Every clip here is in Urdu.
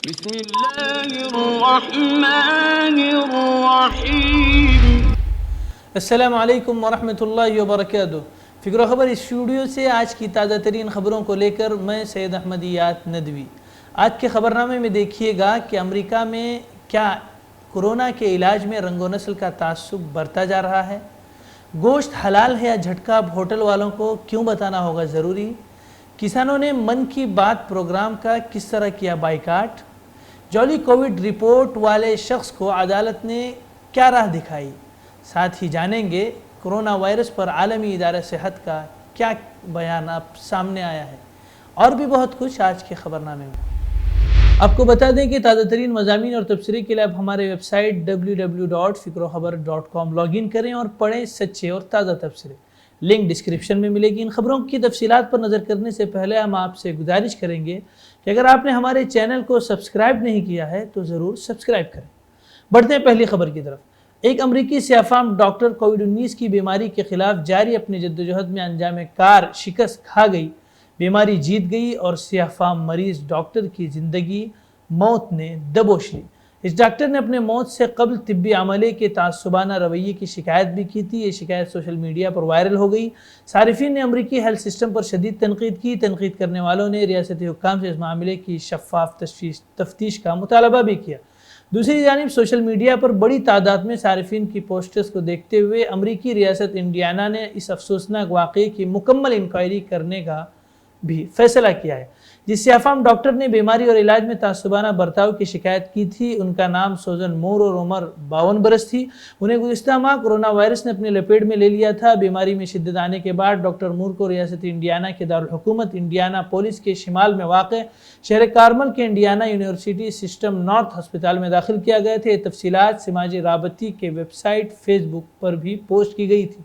بسم اللہ الرحمن الرحیم۔ السلام علیکم ورحمۃ اللہ وبرکاتہ۔ فکر و خبر اسٹوڈیو سے آج کی تازہ ترین خبروں کو لے کر میں سید احمدیات ندوی۔ آج کے خبرنامے میں دیکھیے گا کہ امریکہ میں کیا کورونا کے علاج میں رنگ و نسل کا تعصب برتا جا رہا ہے؟ گوشت حلال ہے یا جھٹکا اب ہوٹل والوں کو کیوں بتانا ہوگا ضروری؟ کسانوں نے من کی بات پروگرام کا کس طرح کیا بائیکاٹ؟ جعلی کووڈ رپورٹ والے شخص کو عدالت نے کیا راہ دکھائی؟ ساتھ ہی جانیں گے کرونا وائرس پر عالمی ادارہ صحت کا کیا بیان اب سامنے آیا ہے، اور بھی بہت کچھ آج کے خبرنامے میں۔ آپ کو بتا دیں کہ تازہ ترین مضامین اور تبصرے کے لیے آپ ہمارے web site www.fikrokhbar.com log in کریں اور پڑھیں سچے اور تازہ تبصرے۔ لنک ڈسکرپشن میں ملے گی۔ ان خبروں کی تفصیلات پر نظر کرنے سے پہلے ہم آپ سے گزارش کریں گے کہ اگر آپ نے ہمارے چینل کو سبسکرائب نہیں کیا ہے تو ضرور سبسکرائب کریں۔ بڑھتے ہیں پہلی خبر کی طرف۔ ایک امریکی سیاہ فام ڈاکٹر کووڈ-19 کی بیماری کے خلاف جاری اپنی جدوجہد میں انجام کار شکست کھا گئی، بیماری جیت گئی اور سیاہ فام مریض ڈاکٹر کی زندگی موت نے دبوچ لی۔ اس ڈاکٹر نے اپنے موت سے قبل طبی عملے کے تعصبانہ رویے کی شکایت بھی کی تھی۔ یہ شکایت سوشل میڈیا پر وائرل ہو گئی۔ صارفین نے امریکی ہیلتھ سسٹم پر شدید تنقید کی۔ تنقید کرنے والوں نے ریاستی حکام سے اس معاملے کی شفاف تفتیش کا مطالبہ بھی کیا۔ دوسری جانب سوشل میڈیا پر بڑی تعداد میں صارفین کی پوسٹرز کو دیکھتے ہوئے امریکی ریاست انڈیانا نے اس افسوسناک واقعے کی مکمل انکوائری کرنے کا بھی فیصلہ کیا ہے۔ جس سیاہ فام ڈاکٹر نے بیماری اور علاج میں تعصبانہ برتاؤ کی شکایت کی تھی، ان کا نام سوزن مور اور عمر 52 برس تھی۔ انہیں گزشتہ ماہ کورونا وائرس نے اپنے لپیٹ میں لے لیا تھا۔ بیماری میں شدت آنے کے بعد ڈاکٹر مور کو ریاست انڈیانا کے دارالحکومت انڈیانا پولیس کے شمال میں واقع شہر کارمل کے انڈیانا یونیورسٹی سسٹم نارتھ ہسپتال میں داخل کیا گئے تھے۔ یہ تفصیلات سماجی رابطی کے ویب سائٹ فیس بک پر بھی پوسٹ کی گئی تھی۔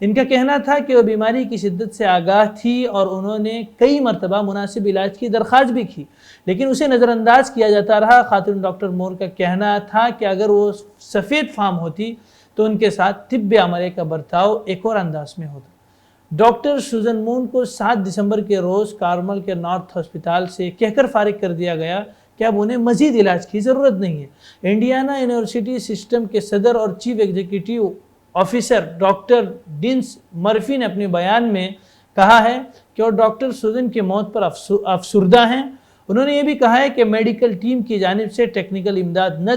ان کا کہنا تھا کہ وہ بیماری کی شدت سے آگاہ تھی اور انہوں نے کئی مرتبہ مناسب علاج کی درخواست بھی کی، لیکن اسے نظر انداز کیا جاتا رہا۔ خاتون ڈاکٹر مور کا کہنا تھا کہ اگر وہ سفید فام ہوتی تو ان کے ساتھ طب عملے کا برتاؤ ایک اور انداز میں ہوتا۔ ڈاکٹر سوزن مور کو 7 دسمبر کے روز کارمل کے نارتھ ہسپتال سے کہہ کر فارغ کر دیا گیا کہ اب انہیں مزید علاج کی ضرورت نہیں ہے۔ انڈیانا یونیورسٹی سسٹم کے صدر اور chief executive officer doctor Dennis Murphy نے اپنے بیان میں کہا ہے کہ وہ ڈاکٹر سوزن کی موت پر افسردہ ہیں۔ انہوں نے یہ بھی کہا ہے کہ میڈیکل ٹیم کی جانب سے ٹیکنیکل امداد نہ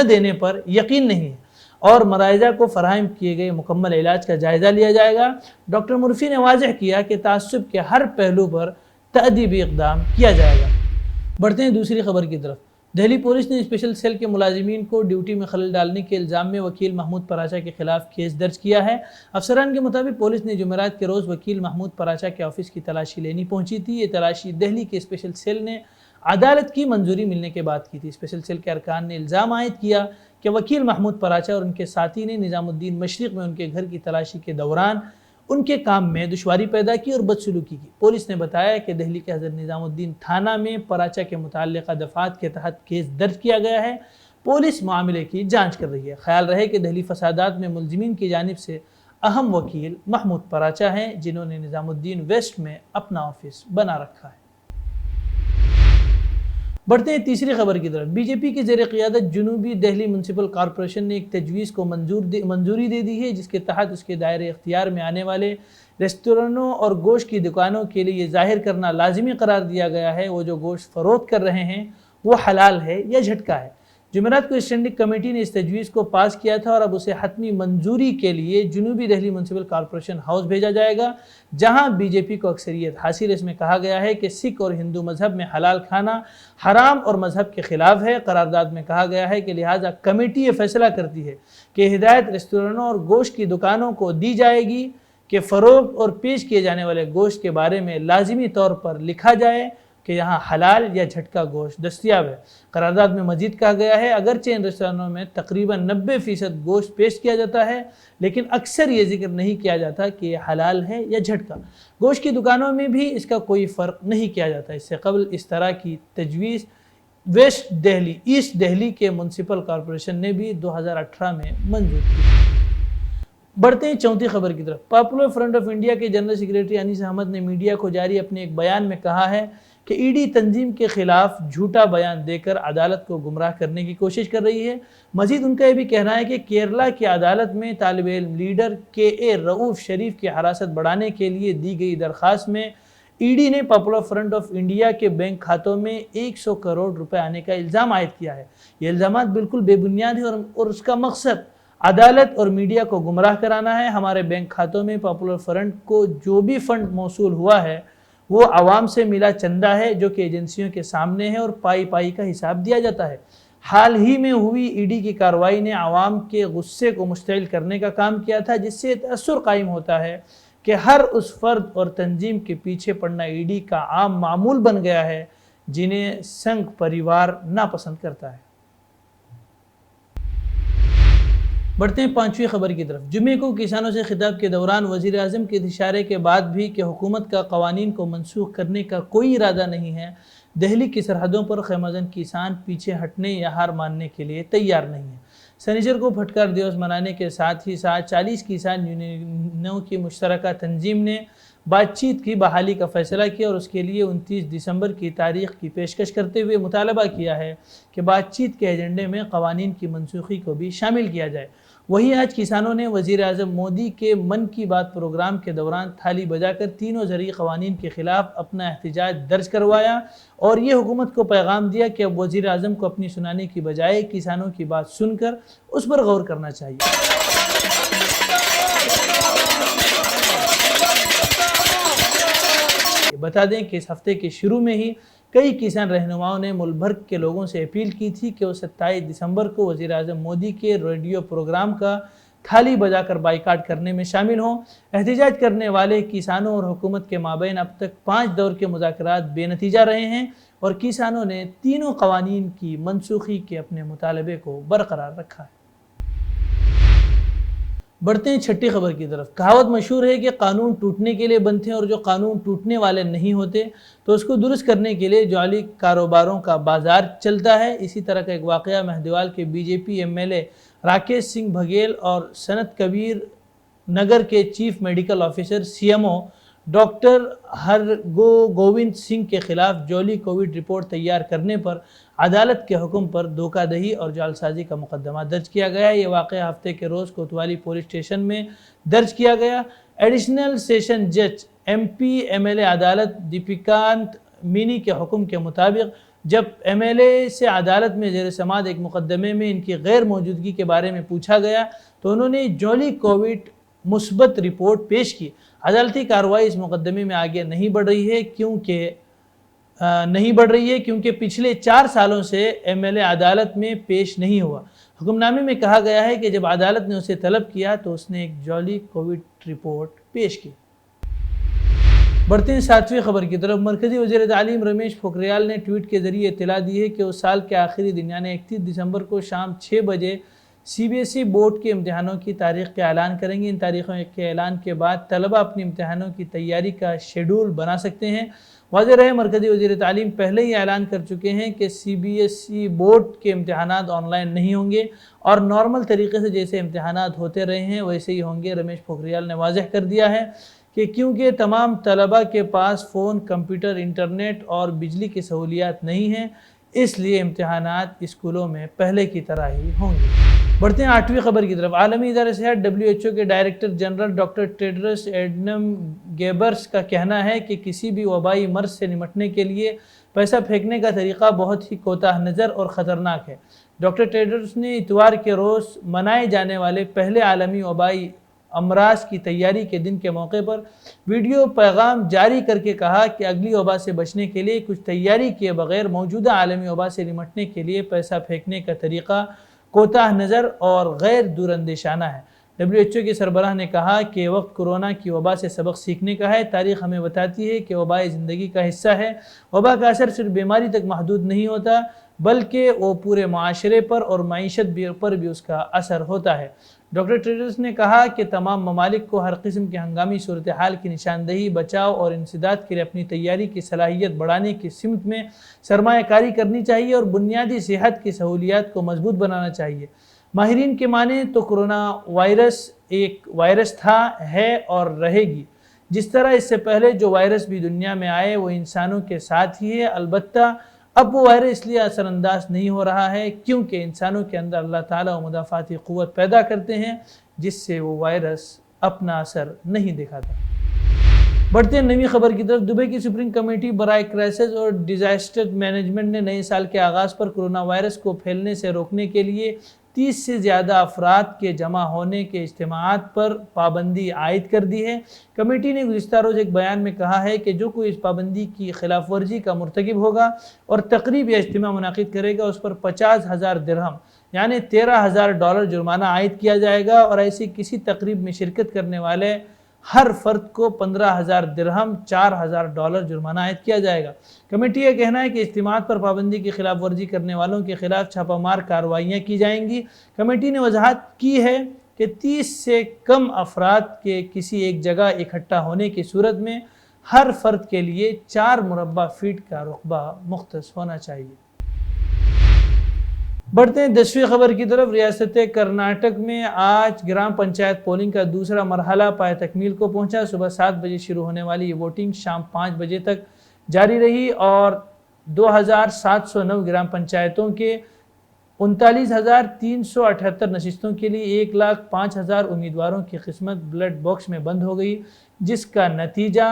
دینے پر یقین نہیں ہے اور مراجعہ کو فراہم کیے گئے مکمل علاج کا جائزہ لیا جائے گا۔ ڈاکٹر مرفی نے واضح کیا کہ تعصب کے ہر پہلو پر تأدیبی اقدام کیا جائے گا۔ بڑھتے ہیں دوسری خبر کی طرف۔ دہلی پولیس نے اسپیشل سیل کے ملازمین کو ڈیوٹی میں خلل ڈالنے کے الزام میں وکیل محمود پراچا کے خلاف کیس درج کیا ہے۔ افسران کے مطابق پولیس نے جمعرات کے روز وکیل محمود پراچا کے آفس کی تلاشی لینی پہنچی تھی۔ یہ تلاشی دہلی کے اسپیشل سیل نے عدالت کی منظوری ملنے کے بعد کی تھی۔ اسپیشل سیل کے ارکان نے الزام عائد کیا کہ وکیل محمود پراچا اور ان کے ساتھی نے نظام الدین مشرق میں ان کے گھر کی تلاشی کے دوران ان کے کام میں دشواری پیدا کی اور بدسلوکی کی۔ پولیس نے بتایا کہ دہلی کے حضرت نظام الدین تھانہ میں پراچا کے متعلقہ دفعات کے تحت کیس درج کیا گیا ہے۔ پولیس معاملے کی جانچ کر رہی ہے۔ خیال رہے کہ دہلی فسادات میں ملزمین کی جانب سے اہم وکیل محمود پراچا ہیں، جنہوں نے نظام الدین ویسٹ میں اپنا آفس بنا رکھا ہے۔ بڑھتے ہیں تیسری خبر کی طرف۔ بی جے پی کی زیر قیادت جنوبی دہلی میونسپل کارپوریشن نے ایک تجویز کو منظوری دے دی ہے، جس کے تحت اس کے دائرے اختیار میں آنے والے ریستورانوں اور گوشت کی دکانوں کے لیے یہ ظاہر کرنا لازمی قرار دیا گیا ہے وہ جو گوشت فروخت کر رہے ہیں وہ حلال ہے یا جھٹکا ہے۔ جمعرات کو اسٹینڈنگ کمیٹی نے اس تجویز کو پاس کیا تھا اور اب اسے حتمی منظوری کے لیے جنوبی دہلی میونسپل کارپوریشن ہاؤس بھیجا جائے گا، جہاں بی جے پی کو اکثریت حاصل ہے۔ اس میں کہا گیا ہے کہ سکھ اور ہندو مذہب میں حلال کھانا حرام اور مذہب کے خلاف ہے۔ قرارداد میں کہا گیا ہے کہ لہٰذا کمیٹی یہ فیصلہ کرتی ہے کہ ہدایت ریستورانوں اور گوشت کی دکانوں کو دی جائے گی کہ فروخت اور پیش کیے جانے والے گوشت کے بارے میں لازمی طور پر لکھا جائے کہ یہاں حلال یا جھٹکا گوشت دستیاب ہے۔ قرارداد میں مزید کہا گیا ہے اگرچہ ان ریستورانوں میں تقریباً 90% گوشت پیش کیا جاتا ہے، لیکن اکثر یہ ذکر نہیں کیا جاتا کہ یہ حلال ہے یا جھٹکا۔ گوشت کی دکانوں میں بھی اس کا کوئی فرق نہیں کیا جاتا۔ اس سے قبل اس طرح کی تجویز ایسٹ دہلی کے میونسپل کارپوریشن نے بھی 2018 میں منظور کی۔ بڑھتے ہیں چوتھی خبر کی طرف۔ پاپولر فرنٹ آف انڈیا کے جنرل سیکریٹری انیس احمد نے میڈیا کو جاری اپنے ایک بیان میں کہا ہے کہ ای ڈی تنظیم کے خلاف جھوٹا بیان دے کر عدالت کو گمراہ کرنے کی کوشش کر رہی ہے۔ مزید ان کا یہ بھی کہنا ہے کہ کیرلا کی عدالت میں طالب علم لیڈر کے اے رؤوف شریف کی حراست بڑھانے کے لیے دی گئی درخواست میں ای ڈی نے پاپولر فرنٹ آف انڈیا کے بینک کھاتوں میں 100 کروڑ روپے آنے کا الزام عائد کیا ہے۔ یہ الزامات بالکل بے بنیاد ہیں اور اس کا مقصد عدالت اور میڈیا کو گمراہ کرانا ہے۔ ہمارے بینک کھاتوں میں پاپولر فرنٹ کو جو بھی فنڈ موصول ہوا ہے وہ عوام سے ملا چندہ ہے جو کہ ایجنسیوں کے سامنے ہے اور پائی پائی کا حساب دیا جاتا ہے۔ حال ہی میں ہوئی ای ڈی کی کارروائی نے عوام کے غصے کو مشتعل کرنے کا کام کیا تھا، جس سے تاثر قائم ہوتا ہے کہ ہر اس فرد اور تنظیم کے پیچھے پڑنا ای ڈی کا عام معمول بن گیا ہے جنہیں سنگھ پریوار ناپسند کرتا ہے۔ بڑھتے ہیں 5ویں خبر کی طرف۔ جمعے کو کسانوں سے خطاب کے دوران وزیر اعظم کے اشارے کے بعد بھی کہ حکومت کا قوانین کو منسوخ کرنے کا کوئی ارادہ نہیں ہے، دہلی کی سرحدوں پر خیمہ کسان پیچھے ہٹنے یا ہار ماننے کے لیے تیار نہیں ہیں۔ سنیچر کو پھٹکار دیوس منانے کے ساتھ ہی 40 کسان یونینوں کی مشترکہ تنظیم نے بات چیت کی بحالی کا فیصلہ کیا اور اس کے لیے 29 دسمبر کی تاریخ کی پیشکش کرتے ہوئے مطالبہ کیا ہے کہ بات چیت کے ایجنڈے میں قوانین کی منسوخی کو بھی شامل کیا جائے۔ وہیں آج کسانوں نے وزیر اعظم مودی کے من کی بات پروگرام کے دوران تھالی بجا کر تینوں زرعی قوانین کے خلاف اپنا احتجاج درج کروایا اور یہ حکومت کو پیغام دیا کہ اب وزیر اعظم کو اپنی سنانے کی بجائے کسانوں کی بات سن کر اس پر غور کرنا چاہیے۔ بتا دیں کہ اس ہفتے کے شروع میں ہی کئی کسان رہنماؤں نے ملک بھر کے لوگوں سے اپیل کی تھی کہ وہ 27 دسمبر کو وزیر اعظم مودی کے ریڈیو پروگرام کا تھالی بجا کر بائیکاٹ کرنے میں شامل ہوں۔ احتجاج کرنے والے کسانوں اور حکومت کے مابین اب تک 5 دور کے مذاکرات بے نتیجہ رہے ہیں اور کسانوں نے تینوں قوانین کی منسوخی کے اپنے مطالبے کو برقرار رکھا ہے۔ بڑھتے ہیں 6ٹھی خبر کی طرف۔ کہاوت مشہور ہے کہ قانون ٹوٹنے کے لیے بنتے ہیں اور جو قانون ٹوٹنے والے نہیں ہوتے تو اس کو درست کرنے کے لیے جعلی کاروباروں کا بازار چلتا ہے۔ اسی طرح کا ایک واقعہ مہدیوال کے B J P M L A Rakesh Singh Baghel اور صنعت کبیر نگر کے chief medical officer C M O doctor Hargovind Singh کے خلاف جعلی کووڈ رپورٹ تیار کرنے پر عدالت کے حکم پر دھوکہ دہی اور جعلسازی کا مقدمہ درج کیا گیا۔ یہ واقعہ ہفتے کے روز کوتوالی پولیس اسٹیشن میں درج کیا گیا۔ ایڈیشنل سیشن جج M P M L A عدالت دیپیکانت مینی کے حکم کے مطابق جب ایم ایل اے سے عدالت میں زیر سماعت ایک مقدمے میں ان کی غیر موجودگی کے بارے میں پوچھا گیا تو انہوں نے جعلی کووڈ مثبت رپورٹ پیش کی۔ عدالتی کارروائی اس مقدمے میں آگے نہیں بڑھ رہی ہے کیونکہ پچھلے 4 سالوں سے ایم ایل اے عدالت میں پیش نہیں ہوا۔ حکم نامے میں کہا گیا ہے کہ جب عدالت نے اسے طلب کیا تو اس نے ایک جعلی کووڈ رپورٹ پیش کی۔ بڑھتے ہیں 7ویں خبر کی طرف۔ مرکزی وزیر تعلیم رمیش پوکھریال نے ٹویٹ کے ذریعے اطلاع دی ہے کہ وہ سال کے آخری دن یعنی 31 دسمبر کو شام 6 بجے C B S E board کے امتحانوں کی تاریخ کا اعلان کریں گے۔ ان تاریخوں کے اعلان کے بعد طلبہ اپنی امتحانوں کی تیاری کا شیڈول بنا سکتے ہیں۔ واضح رہے مرکزی وزیر تعلیم پہلے ہی اعلان کر چکے ہیں کہ C B S E board کے امتحانات آن لائن نہیں ہوں گے اور نارمل طریقے سے جیسے امتحانات ہوتے رہے ہیں ویسے ہی ہوں گے۔ رمیش پوکھریال نے واضح کر دیا ہے کہ کیونکہ تمام طلبہ کے پاس فون، کمپیوٹر، انٹرنیٹ اور بجلی کی سہولیات نہیں ہیں اس لیے امتحانات اسکولوں میں پہلے کی طرح ہی ہوں گے۔ بڑھتے ہیں 8ویں خبر کی طرف۔ عالمی ادارہ صحت WHO کے ڈائریکٹر جنرل ڈاکٹر ٹیڈرس ایڈنم گیبرس کا کہنا ہے کہ کسی بھی وبائی مرض سے نمٹنے کے لیے پیسہ پھینکنے کا طریقہ بہت ہی کوتاہ نظر اور خطرناک ہے۔ ڈاکٹر ٹیڈرس نے اتوار کے روز منائے جانے والے پہلے عالمی وبائی امراض کی تیاری کے دن کے موقع پر ویڈیو پیغام جاری کر کے کہا کہ اگلی وبا سے بچنے کے لیے کچھ تیاری کیے بغیر موجودہ عالمی وبا سے نمٹنے کے لیے پیسہ پھینکنے کا طریقہ کوتاہ نظر اور غیر دور اندیشانہ ہے۔ WHO کے سربراہ نے کہا کہ وقت کورونا کی وبا سے سبق سیکھنے کا ہے۔ تاریخ ہمیں بتاتی ہے کہ وبا زندگی کا حصہ ہے۔ وبا کا اثر صرف بیماری تک محدود نہیں ہوتا بلکہ وہ پورے معاشرے پر اور معیشت پر بھی اس کا اثر ہوتا ہے۔ ڈاکٹر ٹیڈرس نے کہا کہ تمام ممالک کو ہر قسم کی ہنگامی صورتحال کی نشاندہی، بچاؤ اور انسداد کے لیے اپنی تیاری کی صلاحیت بڑھانے کی سمت میں سرمایہ کاری کرنی چاہیے اور بنیادی صحت کی سہولیات کو مضبوط بنانا چاہیے۔ ماہرین کے مانیں تو کرونا وائرس ایک وائرس تھا، ہے اور رہے گی۔ جس طرح اس سے پہلے جو وائرس بھی دنیا میں آئے وہ انسانوں کے ساتھ ہی ہے، البتہ اب وہ وائرس اس لیے اثر انداز نہیں ہو رہا ہے کیونکہ انسانوں کے اندر اللہ تعالیٰ وہ مدافعاتی قوت پیدا کرتے ہیں جس سے وہ وائرس اپنا اثر نہیں دکھاتا۔ بڑھتے ہیں نئی خبر کی طرف۔ دبئی کی سپریم کمیٹی برائے کرائسس اور ڈیزاسٹر مینجمنٹ نے نئے سال کے آغاز پر کرونا وائرس کو پھیلنے سے روکنے کے لیے 30 سے زیادہ افراد کے جمع ہونے کے اجتماعات پر پابندی عائد کر دی ہے۔ کمیٹی نے گزشتہ روز ایک بیان میں کہا ہے کہ جو کوئی اس پابندی کی خلاف ورزی کا مرتکب ہوگا اور تقریب یا اجتماع منعقد کرے گا اس پر 50,000 درہم یعنی $13,000 جرمانہ عائد کیا جائے گا، اور ایسی کسی تقریب میں شرکت کرنے والے ہر فرد کو 15,000 درہم $4,000 جرمانہ عائد کیا جائے گا۔ کمیٹی کا کہنا ہے کہ اجتماعات پر پابندی کی خلاف ورزی کرنے والوں کے خلاف چھاپہ مار کارروائیاں کی جائیں گی۔ کمیٹی نے وضاحت کی ہے کہ 30 سے کم افراد کے کسی ایک جگہ اکٹھا ہونے کی صورت میں ہر فرد کے لیے 4 مربع فٹ کا رقبہ مختص ہونا چاہیے۔ بڑھتے ہیں 10ویں خبر کی طرف۔ ریاست کرناٹک میں آج گرام پنچایت پولنگ کا دوسرا مرحلہ پائے تکمیل کو پہنچا۔ صبح 7 بجے شروع ہونے والی یہ ووٹنگ شام 5 بجے تک جاری رہی اور 2,709 گرام پنچایتوں کے 39,378 نشستوں کے لیے 1,05,000 امیدواروں کی قسمت بیلٹ باکس میں بند ہو گئی، جس کا نتیجہ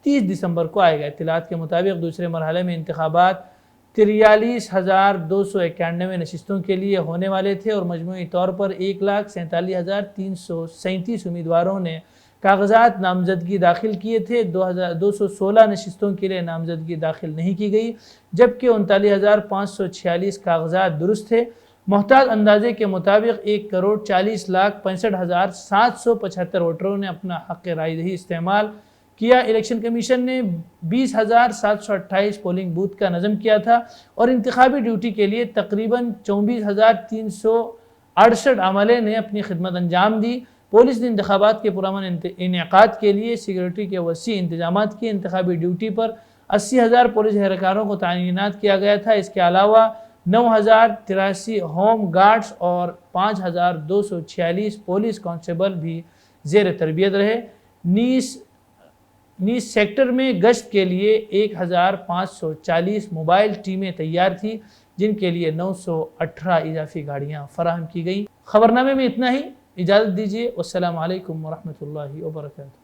30 دسمبر کو آئے گا۔ اطلاعات کے مطابق دوسرے مرحلے میں انتخابات 43,291 نشستوں کے لیے ہونے والے تھے اور مجموعی طور پر 1,47,337 امیدواروں نے کاغذات نامزدگی داخل کیے تھے۔ 216 نشستوں کے لیے نامزدگی داخل نہیں کی گئی، جبکہ 39,546 کاغذات درست تھے۔ محتاط اندازے کے مطابق 1,40,65,775 ووٹروں نے اپنا حق رائے دہی استعمال کیا۔ الیکشن کمیشن نے 20,728 پولنگ بوتھ کا نظم کیا تھا اور انتخابی ڈیوٹی کے لیے تقریباً 24,368 عملے نے اپنی خدمت انجام دی۔ پولیس نے انتخابات کے پرامن انعقاد کے لیے سیکورٹی کے وسیع انتظامات کیے۔ انتخابی ڈیوٹی پر 80,000 پولیس اہلکاروں کو تعینات کیا گیا تھا۔ اس کے علاوہ 9,083 ہوم گارڈز اور 5,246 پولیس کانسٹیبل بھی زیر تربیت رہے۔ نیز سیکٹر میں گشت کے لیے 1,540 موبائل ٹیمیں تیار تھیں، جن کے لیے 918 اضافی گاڑیاں فراہم کی گئیں۔ خبرنامے میں اتنا ہی، اجازت دیجیے۔ والسلام علیکم ورحمۃ اللہ وبرکاتہ۔